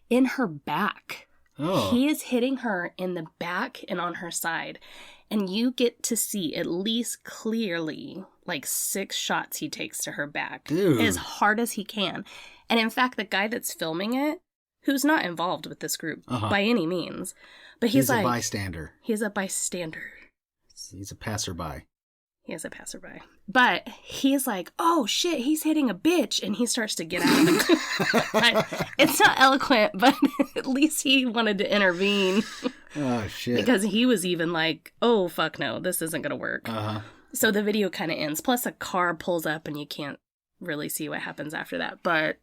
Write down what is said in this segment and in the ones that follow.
in her back. Oh. He is hitting her in the back and on her side. And you get to see at least clearly like 6 shots he takes to her back. Dude. As hard as he can. And in fact, the guy that's filming it, who's not involved with this group by any means, but he's like... a bystander. He's a bystander. He's a passerby. He is a passerby. But he's like, oh shit, he's hitting a bitch. And he starts to get out of the car. It's not eloquent, but at least he wanted to intervene. Oh shit. Because he was even like, oh fuck no, this isn't going to work. So the video kind of ends. Plus a car pulls up and you can't really see what happens after that. But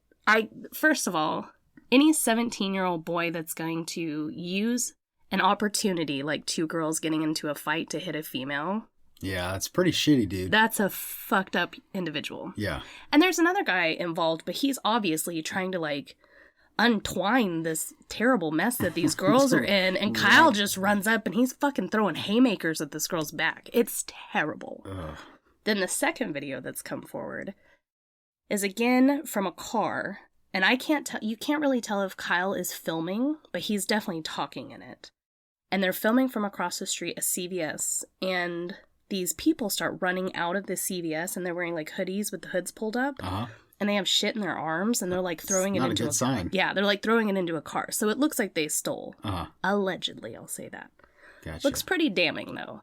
first of all, any 17-year-old boy that's going to use an opportunity like 2 girls getting into a fight to hit a female... Yeah, it's pretty shitty, dude. That's a fucked up individual. Yeah. And there's another guy involved, but he's obviously trying to, like, untwine this terrible mess that these girls are in. And Kyle just runs up and he's fucking throwing haymakers at this girl's back. It's terrible. Ugh. Then the second video that's come forward is again from a car. And you can't really tell if Kyle is filming, but he's definitely talking in it. And they're filming from across the street, a CVS, and... these people start running out of the CVS and they're wearing like hoodies with the hoods pulled up and they have shit in their arms and they're like throwing it into a sign. Yeah, they're like throwing it into a car. So it looks like they stole. Allegedly, I'll say that. Gotcha. Looks pretty damning though.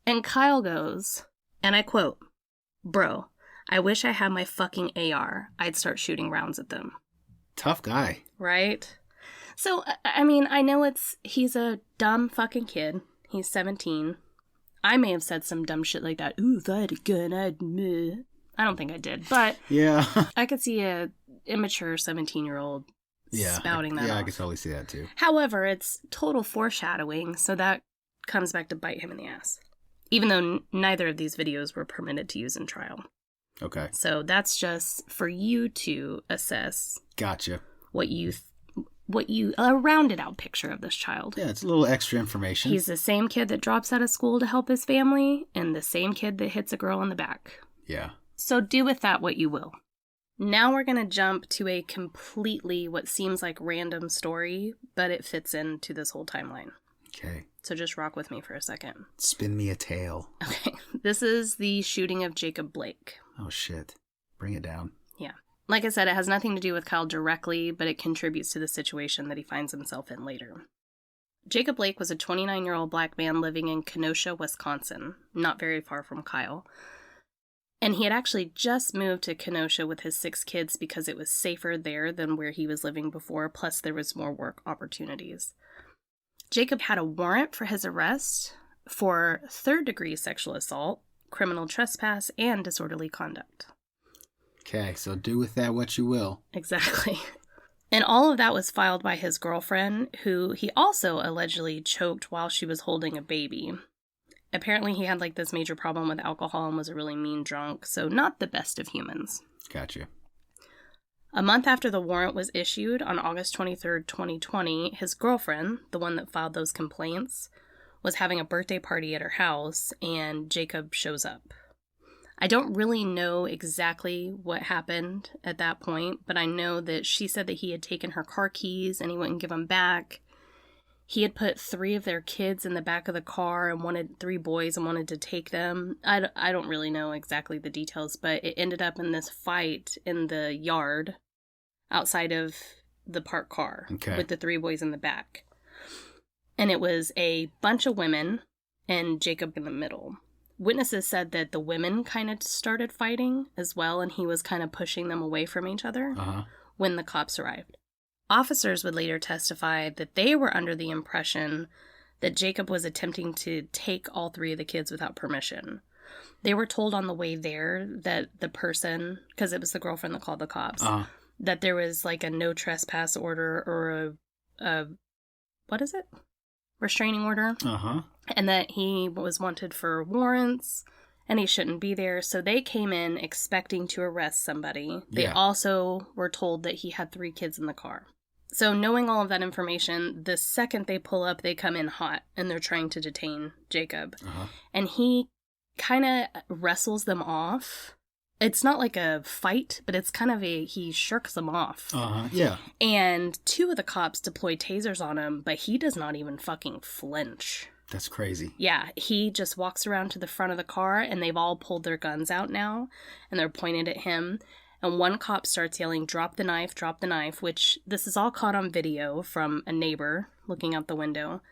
And Kyle goes, and I quote, "Bro, I wish I had my fucking AR. I'd start shooting rounds at them." Tough guy. Right? So, I mean, I know he's a dumb fucking kid. He's 17. I may have said some dumb shit like that. Ooh, if I had a gun, I don't think I did, but yeah, I could see a immature 17-year-old spouting that off. I could totally see that too. However, it's total foreshadowing, so that comes back to bite him in the ass. Even though neither of these videos were permitted to use in trial. Okay. So that's just for you to assess. Gotcha. A rounded out picture of this child. Yeah, it's a little extra information. He's the same kid that drops out of school to help his family, and the same kid that hits a girl in the back. Yeah. So do with that what you will. Now we're going to jump to a completely what seems like random story, but it fits into this whole timeline. Okay. So just rock with me for a second. Spin me a tale. Okay. This is the shooting of Jacob Blake. Oh, shit. Bring it down. Yeah. Like I said, it has nothing to do with Kyle directly, but it contributes to the situation that he finds himself in later. Jacob Blake was a 29-year-old black man living in Kenosha, Wisconsin, not very far from Kyle. And he had actually just moved to Kenosha with his 6 kids because it was safer there than where he was living before, plus there was more work opportunities. Jacob had a warrant for his arrest for 3rd-degree sexual assault, criminal trespass, and disorderly conduct. Okay, so do with that what you will. Exactly. And all of that was filed by his girlfriend, who he also allegedly choked while she was holding a baby. Apparently he had like this major problem with alcohol and was a really mean drunk, so not the best of humans. Gotcha. A month after the warrant was issued, on August 23rd, 2020, his girlfriend, the one that filed those complaints, was having a birthday party at her house, and Jacob shows up. I don't really know exactly what happened at that point, but I know that she said that he had taken her car keys and he wouldn't give them back. He had put 3 of their kids in the back of the car and wanted 3 boys and wanted to take them. I don't really know exactly the details, but it ended up in this fight in the yard outside of the parked car with the 3 boys in the back. And it was a bunch of women and Jacob in the middle. Witnesses said that the women kind of started fighting as well, and he was kind of pushing them away from each other when the cops arrived. Officers would later testify that they were under the impression that Jacob was attempting to take all 3 of the kids without permission. They were told on the way there that the person, because it was the girlfriend that called the cops, that there was like a no trespass order or a what is it? Restraining order. And that he was wanted for warrants and he shouldn't be there. So they came in expecting to arrest somebody. They also were told that he had 3 kids in the car. So knowing all of that information, the second they pull up, they come in hot and they're trying to detain Jacob. And he kind of wrestles them off it's not like a fight, but it's kind of he shirks them off. Yeah. And 2 of the cops deploy tasers on him, but he does not even fucking flinch. That's crazy. Yeah, he just walks around to the front of the car, and they've all pulled their guns out now, and they're pointed at him. And one cop starts yelling, drop the knife, which this is all caught on video from a neighbor looking out the window.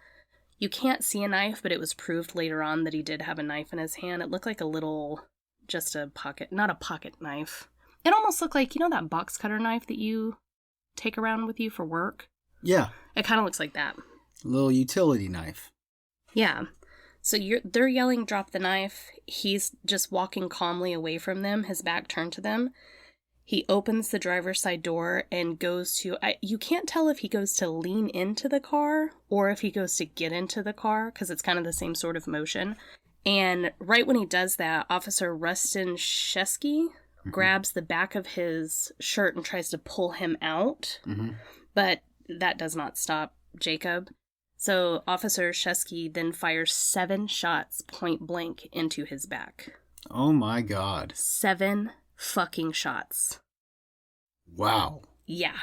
You can't see a knife, but it was proved later on that he did have a knife in his hand. It looked like a little, just a pocket, not a pocket knife. It almost looked like, you know that box cutter knife that you take around with you for work? Yeah. It kind of looks like that. A little utility knife. Yeah. So they're yelling, drop the knife. He's just walking calmly away from them, his back turned to them. He opens the driver's side door and goes to, you can't tell if he goes to lean into the car or if he goes to get into the car, because it's kind of the same sort of motion. And right when he does that, Officer Rustin Shesky grabs the back of his shirt and tries to pull him out. But that does not stop Jacob. So Officer Shesky then fires 7 shots point blank into his back. Oh my God. 7 fucking shots. Wow. Yeah.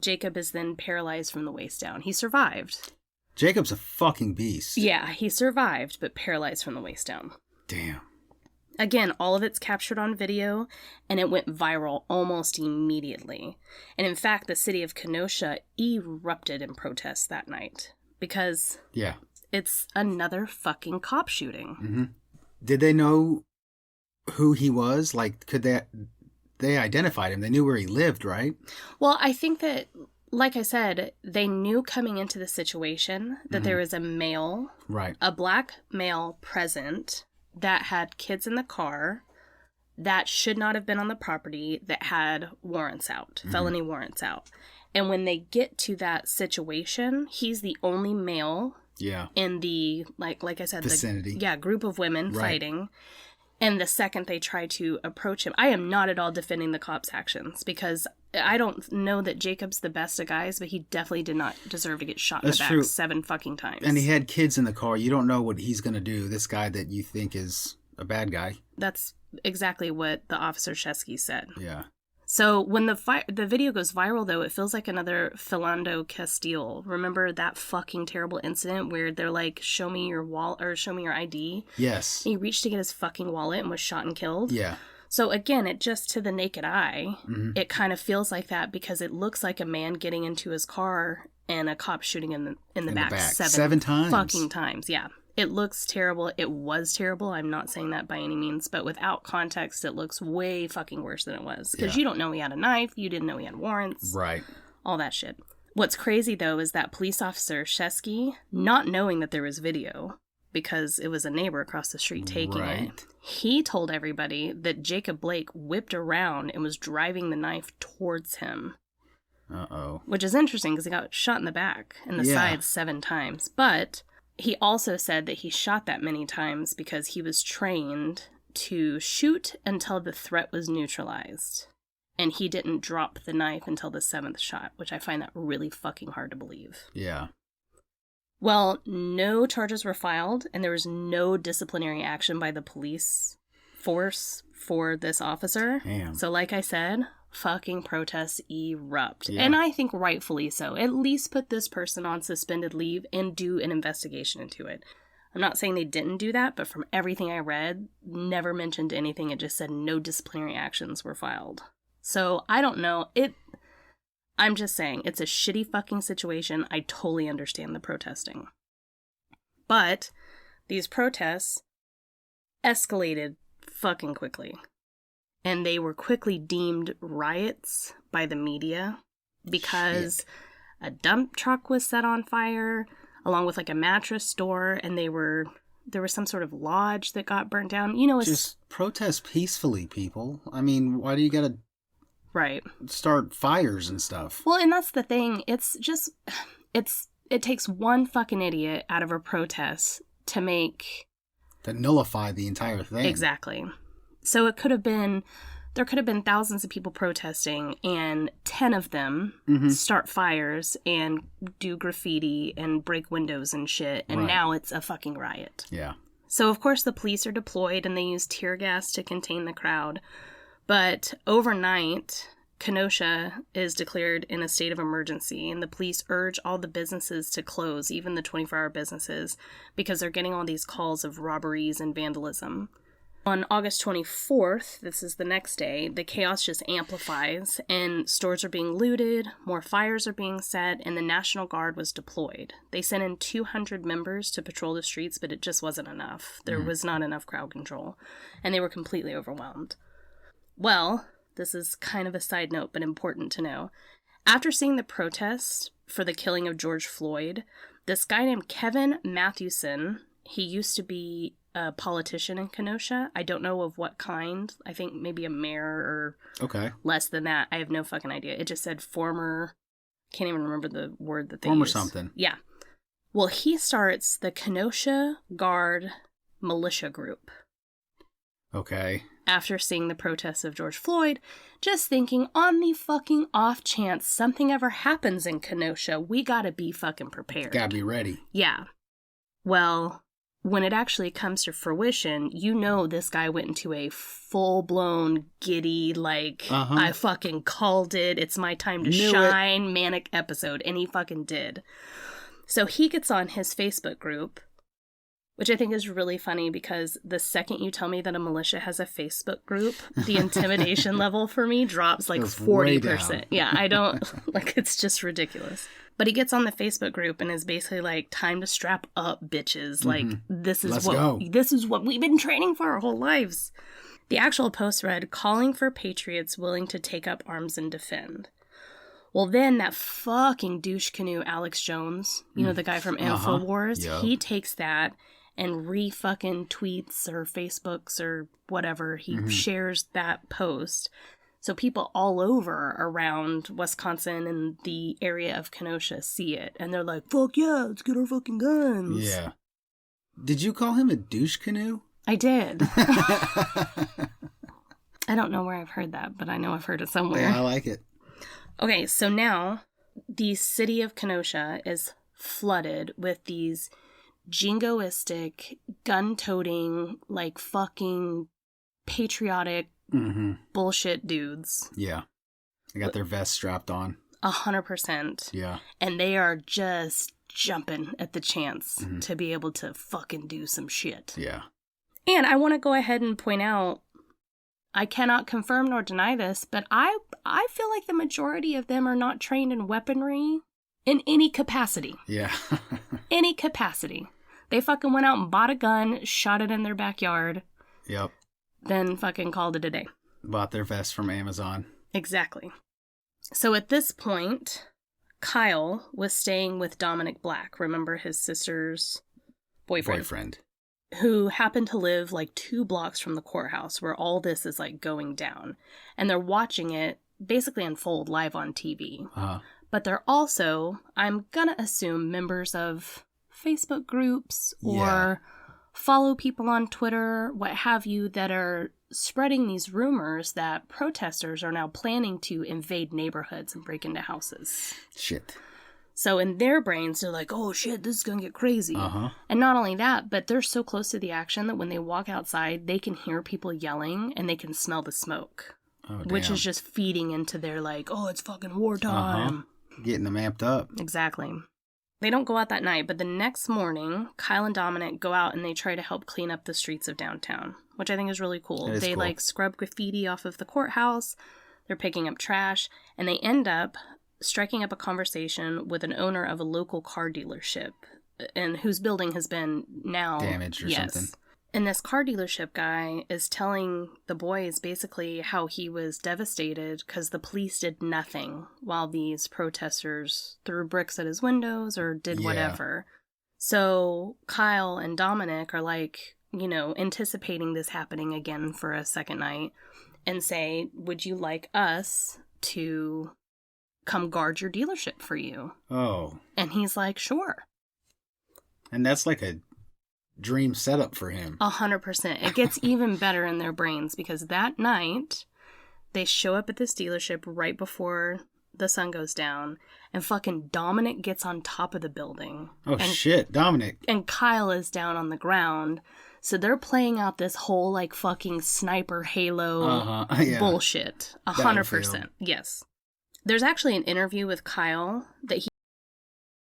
Jacob is then paralyzed from the waist down. He survived. Jacob's a fucking beast. Yeah, he survived, but paralyzed from the waist down. Damn. Again, all of it's captured on video, and it went viral almost immediately. And in fact, the city of Kenosha erupted in protest that night. Because it's another fucking cop shooting. Did they know who he was? Like, could they identified him? They knew where he lived, right? Well, I think that, like I said, they knew coming into the situation that there was a male, a black male present that had kids in the car that should not have been on the property, that had warrants out, felony warrants out. And when they get to that situation, he's the only male in the, like I said, vicinity. Group of women fighting. And the second they try to approach him, I am not at all defending the cops' actions, because I don't know that Jacob's the best of guys, but he definitely did not deserve to get shot in the back 7 fucking times. And he had kids in the car. You don't know what he's going to do, this guy that you think is a bad guy. That's exactly what the Officer Shesky said. Yeah. So when the video goes viral, though, it feels like another Philando Castile. Remember that fucking terrible incident where they're like, show me your wallet or show me your ID? Yes. And he reached to get his fucking wallet and was shot and killed. Yeah. So again, it just to the naked eye, it kind of feels like that, because it looks like a man getting into his car and a cop shooting in the back. 7 times. Fucking times, yeah. It looks terrible. It was terrible. I'm not saying that by any means, but without context, it looks way fucking worse than it was. Because you don't know he had a knife. You didn't know he had warrants. Right. All that shit. What's crazy, though, is that police officer Shesky, not knowing that there was video, because it was a neighbor across the street taking it, he told everybody that Jacob Blake whipped around and was driving the knife towards him. Uh-oh. Which is interesting, because he got shot in the back and the sides 7 times. But he also said that he shot that many times because he was trained to shoot until the threat was neutralized. And he didn't drop the knife until the 7th shot, which I find that really fucking hard to believe. Yeah. Well, no charges were filed, and there was no disciplinary action by the police force for this officer. Damn. So like I said, fucking protests erupt. Yeah. And I think rightfully so. At least put this person on suspended leave and do an investigation into it. I'm not saying they didn't do that, but from everything I read, never mentioned anything. It just said no disciplinary actions were filed. So I don't know. I'm just saying, it's a shitty fucking situation. I totally understand the protesting. But these protests escalated fucking quickly. And they were quickly deemed riots by the media because a dump truck was set on fire, along with like a mattress store, and there was some sort of lodge that got burnt down. You know, just protest peacefully, people. I mean, why do you gotta start fires and stuff? Well, and that's the thing. It's just it takes one fucking idiot out of a protest to nullify the entire thing. Exactly. So there could have been thousands of people protesting, and 10 of them start fires and do graffiti and break windows and shit, and now it's a fucking riot. Yeah. So, of course, the police are deployed and they use tear gas to contain the crowd. But overnight, Kenosha is declared in a state of emergency, and the police urge all the businesses to close, even the 24-hour businesses, because they're getting all these calls of robberies and vandalism. On August 24th, this is the next day, the chaos just amplifies, and stores are being looted, more fires are being set, and the National Guard was deployed. They sent in 200 members to patrol the streets, but it just wasn't enough. There was not enough crowd control, and they were completely overwhelmed. Well, this is kind of a side note, but important to know. After seeing the protests for the killing of George Floyd, this guy named Kevin Mathewson, he used to be a politician in Kenosha. I don't know of what kind. I think maybe a mayor or less than that. I have no fucking idea. It just said former, can't even remember the word that they former used. Something. Yeah. Well, he starts the Kenosha Guard militia group. Okay. After seeing the protests of George Floyd, just thinking on the fucking off chance something ever happens in Kenosha, we gotta be fucking prepared. Gotta be ready. Yeah. Well, when it actually comes to fruition, you know this guy went into a full-blown giddy, I fucking called it, it's my time to shine, manic episode, and he fucking did. So he gets on his Facebook group, which I think is really funny because the second you tell me that a militia has a Facebook group, the intimidation level for me drops like 40%. Yeah, I don't, it's just ridiculous. But he gets on the Facebook group and is basically like, time to strap up, bitches. This is what we've been training for our whole lives. The actual post read, calling for patriots willing to take up arms and defend. Well, then that fucking douche canoe Alex Jones, the guy from InfoWars, he takes that and re-fucking tweets or Facebooks or whatever. He shares that post. So people all over around Wisconsin and the area of Kenosha see it. And they're like, fuck yeah, let's get our fucking guns. Yeah. Did you call him a douche canoe? I did. I don't know where I've heard that, but I know I've heard it somewhere. Yeah, I like it. Okay, so now the city of Kenosha is flooded with these jingoistic, gun-toting, fucking patriotic bullshit dudes. Yeah. They got their vests strapped on. 100%. Yeah. And they are just jumping at the chance to be able to fucking do some shit. Yeah. And I want to go ahead and point out, I cannot confirm nor deny this, but I feel like the majority of them are not trained in weaponry in any capacity. Yeah. Any capacity. They fucking went out and bought a gun, shot it in their backyard. Yep. Then fucking called it a day. Bought their vest from Amazon. Exactly. So at this point, Kyle was staying with Dominic Black, remember his sister's boyfriend. Who happened to live 2 blocks from the courthouse where all this is going down. And they're watching it basically unfold live on TV. But they're also, I'm gonna assume, members of Facebook groups or follow people on Twitter, what have you, that are spreading these rumors that protesters are now planning to invade neighborhoods and break into houses. Shit. So in their brains, they're like, oh shit, this is gonna get crazy. And not only that, but they're so close to the action that when they walk outside, they can hear people yelling and they can smell the smoke. Which is just feeding into their it's fucking wartime. Getting them amped up. Exactly. They don't go out that night, but the next morning, Kyle and Dominic go out and they try to help clean up the streets of downtown, which I think is really cool. They cool. Scrub graffiti off of the courthouse, they're picking up trash, and they end up striking up a conversation with an owner of a local car dealership, and whose building has been now damaged or something. And this car dealership guy is telling the boys basically how he was devastated because the police did nothing while these protesters threw bricks at his windows or did whatever. So Kyle and Dominic are anticipating this happening again for a second night and say, would you like us to come guard your dealership for you? Oh. And he's like, sure. And that's like a dream setup for him. 100%. It gets even better in their brains because that night they show up at this dealership right before the sun goes down and fucking Dominic gets on top of the building. Oh shit, Dominic. And Kyle is down on the ground So they're playing out this whole, like, fucking sniper halo Yeah. bullshit. 100%. Yes. There's actually an interview with Kyle that he